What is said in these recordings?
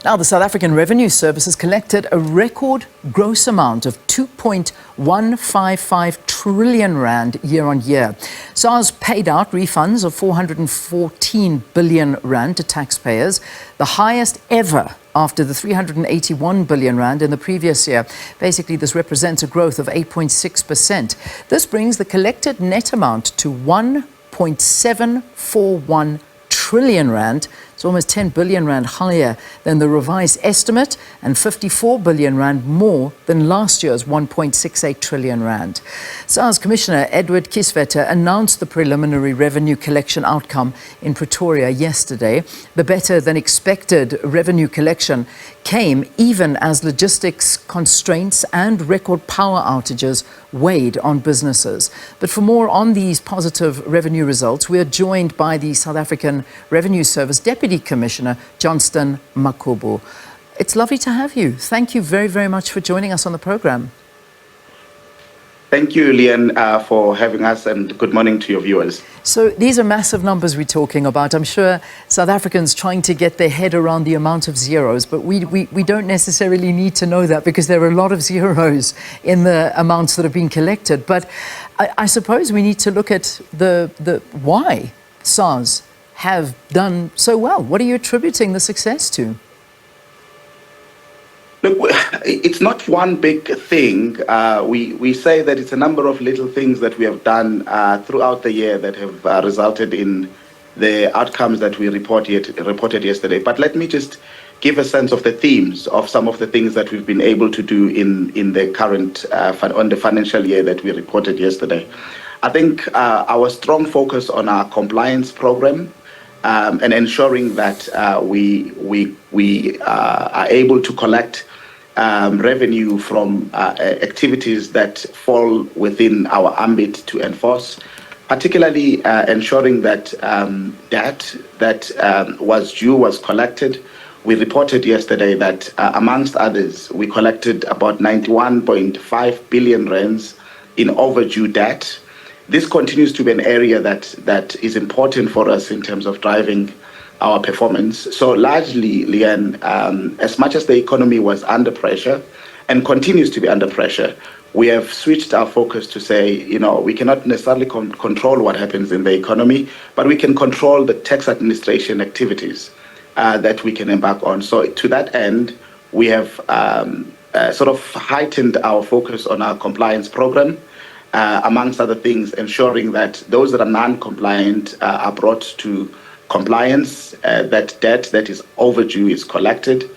Now, the South African Revenue Service has collected a record gross amount of 2.155 trillion rand year on year. SARS paid out refunds of 414 billion rand to taxpayers, the highest ever after the 381 billion rand in the previous year. Basically, this represents a growth of 8.6%. This brings the collected net amount to 1.741 trillion rand. It's almost 10 billion rand higher than the revised estimate and 54 billion rand more than last year's 1.68 trillion rand. SARS Commissioner Edward Kieswetter announced the preliminary revenue collection outcome in Pretoria yesterday. The better than expected revenue collection came even as logistics constraints and record power outages weighed on businesses. But for more on these positive revenue results, we are joined by the South African Revenue Service Deputy Commissioner Johnstone Makhubu. It's lovely to have you. Thank you very, very much for joining us on the program. Thank you, Leanne, for having us, and good morning to your viewers. So these are massive numbers we're talking about. I'm sure South Africans trying to get their head around the amount of zeros, but we don't necessarily need to know that because there are a lot of zeros in the amounts that have been collected. But I suppose we need to look at the why SARS have done so well. What are you attributing the success to? Look, it's not one big thing. We say that it's a number of little things that we have done throughout the year that have resulted in the outcomes that we reported yesterday. But let me just give a sense of the themes of some of the things that we've been able to do in the current on the financial year that we reported yesterday. I think our strong focus on our compliance program and ensuring that we are able to collect revenue from activities that fall within our ambit to enforce, particularly ensuring that debt that was due was collected. We reported yesterday that, amongst others, we collected about 91.5 billion rands in overdue debt. This continues to be an area that is important for us in terms of driving our performance. So largely, Leanne, as much as the economy was under pressure and continues to be under pressure, we have switched our focus to say, we cannot necessarily control what happens in the economy, but we can control the tax administration activities that we can embark on. So to that end, we have sort of heightened our focus on our compliance program, amongst other things, ensuring that those that are non-compliant are brought to compliance, that debt that is overdue is collected.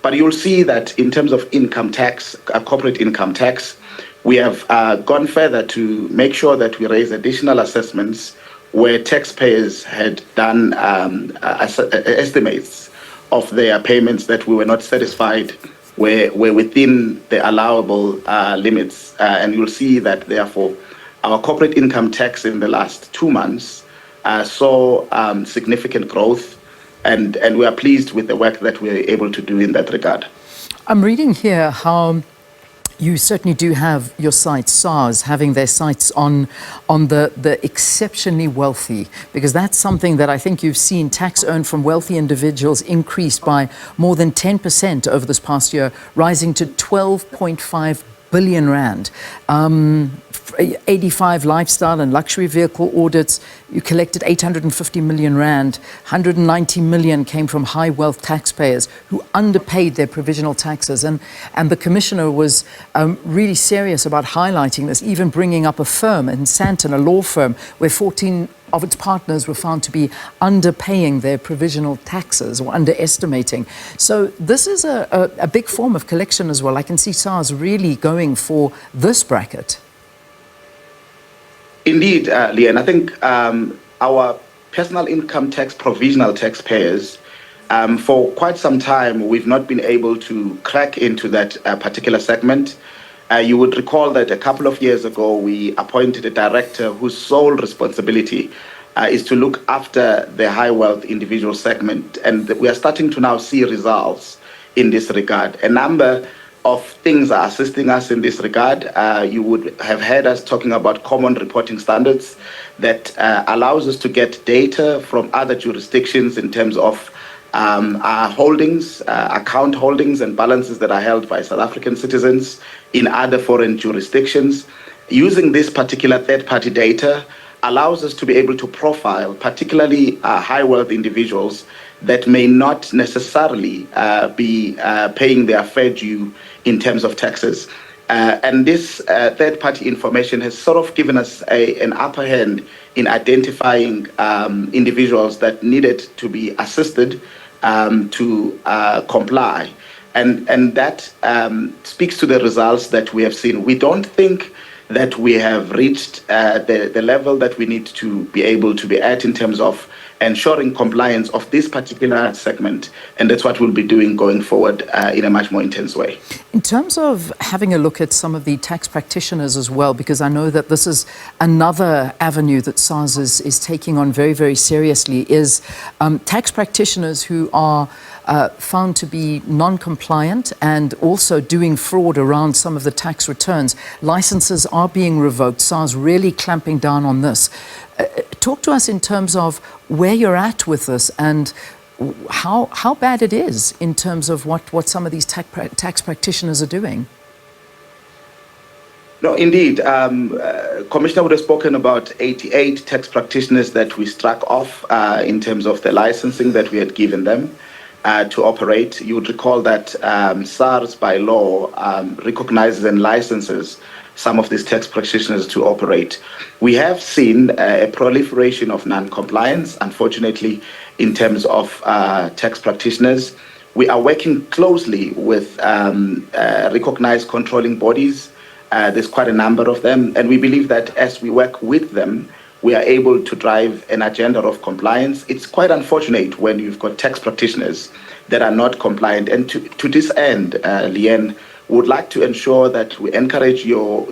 But you'll see that in terms of income tax, corporate income tax, we have gone further to make sure that we raise additional assessments where taxpayers had done estimates of their payments that we were not satisfied were within the allowable limits. And you'll see that, therefore, our corporate income tax in the last 2 months saw significant growth, and we are pleased with the work that we're able to do in that regard. I'm reading here how you certainly do have your sights, SARS, having their sights on the exceptionally wealthy, because that's something that I think you've seen tax earned from wealthy individuals increase by more than 10% over this past year, rising to 12.5 billion rand. 85 lifestyle and luxury vehicle audits, you collected 850 million rand. 190 million came from high wealth taxpayers who underpaid their provisional taxes. And the commissioner was really serious about highlighting this, even bringing up a firm in Sandton, a law firm, where 14 of its partners were found to be underpaying their provisional taxes or underestimating. So this is a big form of collection as well. I can see SARS really going for this bracket. Indeed, Leanne, I think our personal income tax provisional taxpayers, for quite some time, we've not been able to crack into that particular segment. You would recall that a couple of years ago, we appointed a director whose sole responsibility is to look after the high wealth individual segment. And we are starting to now see results in this regard. A number of things are assisting us in this regard. You would have heard us talking about common reporting standards that allows us to get data from other jurisdictions in terms of are holdings, account holdings and balances that are held by South African citizens in other foreign jurisdictions. Using this particular third-party data allows us to be able to profile particularly high wealth individuals that may not necessarily be paying their fair due in terms of taxes. And this third-party information has sort of given us an upper hand in identifying individuals that needed to be assisted to comply. And that speaks to the results that we have seen. We don't think that we have reached the level that we need to be able to be at in terms of ensuring compliance of this particular segment. And that's what we'll be doing going forward in a much more intense way. In terms of having a look at some of the tax practitioners as well, because I know that this is another avenue that SARS is taking on very, very seriously, is tax practitioners who are found to be non-compliant and also doing fraud around some of the tax returns. Licenses are being revoked. SARS really clamping down on this. Talk to us in terms of where you're at with this and how bad it is in terms of what some of these tax practitioners are doing. No, indeed. Commissioner would have spoken about 88 tax practitioners that we struck off in terms of the licensing that we had given them to operate. You would recall that SARS by law recognizes and licenses some of these tax practitioners to operate. We have seen a proliferation of non-compliance, unfortunately, in terms of tax practitioners. We are working closely with recognized controlling bodies. There's quite a number of them, and we believe that as we work with them, we are able to drive an agenda of compliance. It's quite unfortunate when you've got tax practitioners that are not compliant. And to this end, Leanne, would like to ensure that we encourage your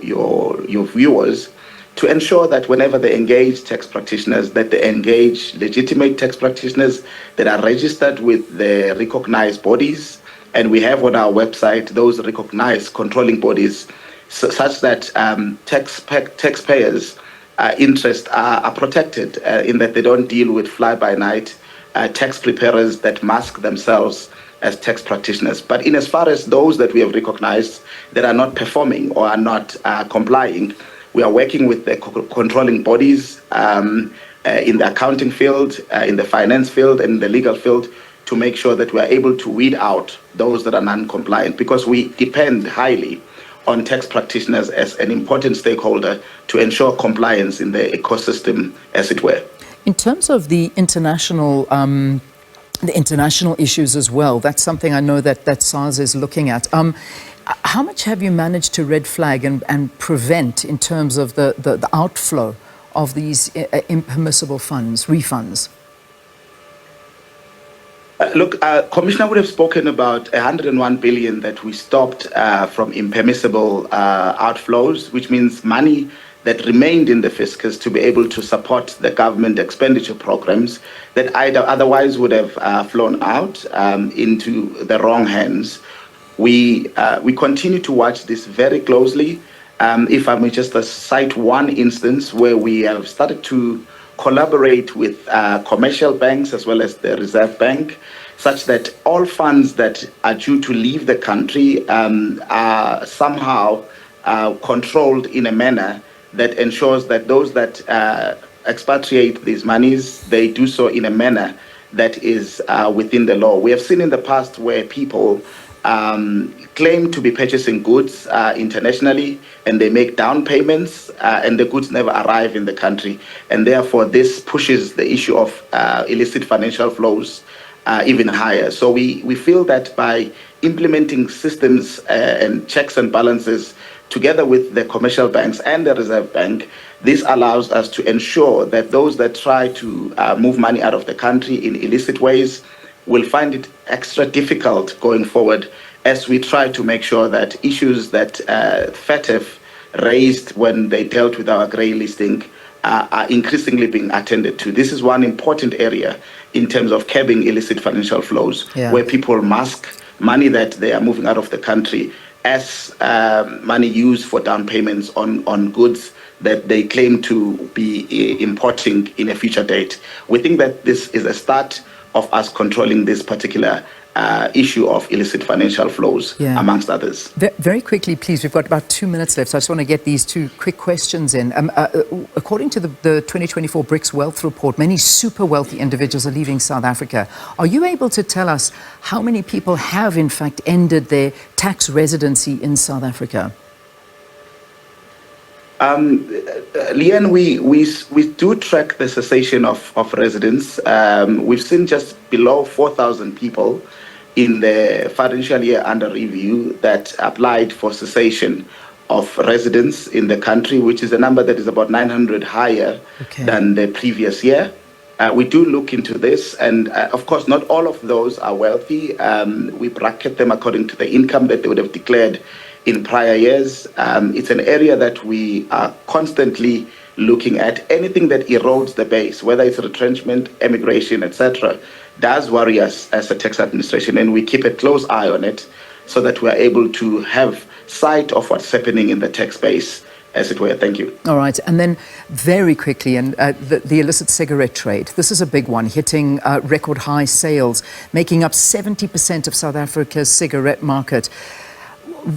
viewers to ensure that whenever they engage tax practitioners, that they engage legitimate tax practitioners that are registered with the recognized bodies. And we have on our website those recognized controlling bodies such that taxpayers' interests are protected in that they don't deal with fly-by-night tax preparers that mask themselves as tax practitioners. But in as far as those that we have recognized that are not performing or are not complying, we are working with the controlling bodies in the accounting field, in the finance field, and in the legal field to make sure that we are able to weed out those that are non-compliant, because we depend highly on tax practitioners as an important stakeholder to ensure compliance in the ecosystem, as it were. In terms of the international issues as well, that's something I know that SARS is looking at. How much have you managed to red flag and prevent in terms of the outflow of these impermissible funds, refunds? Look, Commissioner would have spoken about 101 billion that we stopped from impermissible outflows, which means money that remained in the fiscus to be able to support the government expenditure programs that either otherwise would have flown out into the wrong hands. We continue to watch this very closely. If I may just cite one instance where we have started to collaborate with commercial banks as well as the Reserve Bank, such that all funds that are due to leave the country are somehow controlled in a manner that ensures that those that expatriate these monies, they do so in a manner that is within the law. We have seen in the past where people claim to be purchasing goods internationally, and they make down payments and the goods never arrive in the country. And therefore, this pushes the issue of illicit financial flows even higher. So we feel that by implementing systems and checks and balances together with the commercial banks and the Reserve Bank, this allows us to ensure that those that try to move money out of the country in illicit ways will find it extra difficult going forward, as we try to make sure that issues that FATF raised when they dealt with our grey listing are increasingly being attended to. This is one important area in terms of curbing illicit financial flows, where people mask money that they are moving out of the country as money used for down payments on goods that they claim to be importing in a future date. We think that this is a start of us controlling this particular issue of illicit financial flows, amongst others. Very quickly, please, we've got about 2 minutes left, so I just want to get these two quick questions in. According to the 2024 BRICS Wealth Report, many super wealthy individuals are leaving South Africa. Are you able to tell us how many people have, in fact, ended their tax residency in South Africa? Leanne, we do track the cessation of residence. We've seen just below 4,000 people in the financial year under review that applied for cessation of residence in the country, which is a number that is about 900 higher than the previous year. We do look into this, and of course, not all of those are wealthy. We bracket them according to the income that they would have declared in prior years. It's an area that we are constantly looking at. Anything that erodes the base, whether it's retrenchment, immigration, etc., does worry us as a tax administration, and we keep a close eye on it so that we are able to have sight of what's happening in the tax base, as it were. Thank you. All right. And then very quickly, and the illicit cigarette trade. This is a big one, hitting record high sales, making up 70% of South Africa's cigarette market.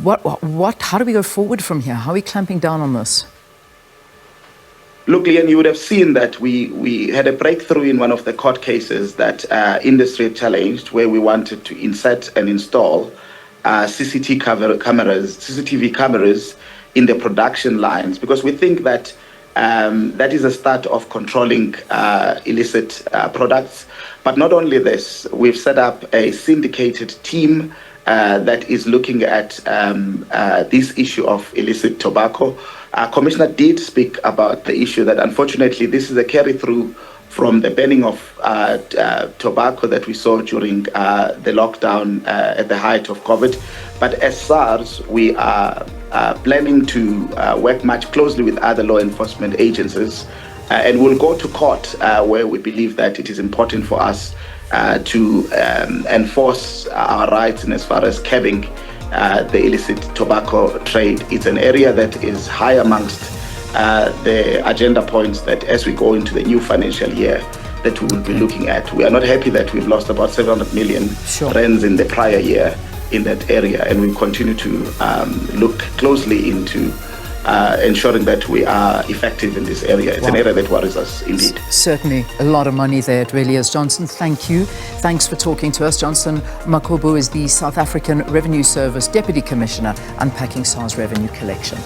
How do we go forward from here? How are we clamping down on this? Look, Leanne, you would have seen that we had a breakthrough in one of the court cases that industry challenged, where we wanted to insert and install CCTV cameras in the production lines, because we think that that is a start of controlling illicit products. But not only this, we've set up a syndicated team that is looking at this issue of illicit tobacco. Commissioner did speak about the issue that unfortunately this is a carry-through from the banning of tobacco that we saw during the lockdown at the height of COVID. But as SARS, we are planning to work much closely with other law enforcement agencies, and we'll go to court where we believe that it is important for us to enforce our rights in as far as curbing the illicit tobacco trade. It's an area that is high amongst the agenda points that as we go into the new financial year that we will be looking at. We are not happy that we've lost about 700 million rands in the prior year in that area, and we continue to look closely into ensuring that we are effective in this area. It's an area that worries us indeed. Certainly a lot of money there, it really is. Johnstone, thank you. Thanks for talking to us. Johnstone Makhubu is the South African Revenue Service Deputy Commissioner, unpacking SARS revenue collection.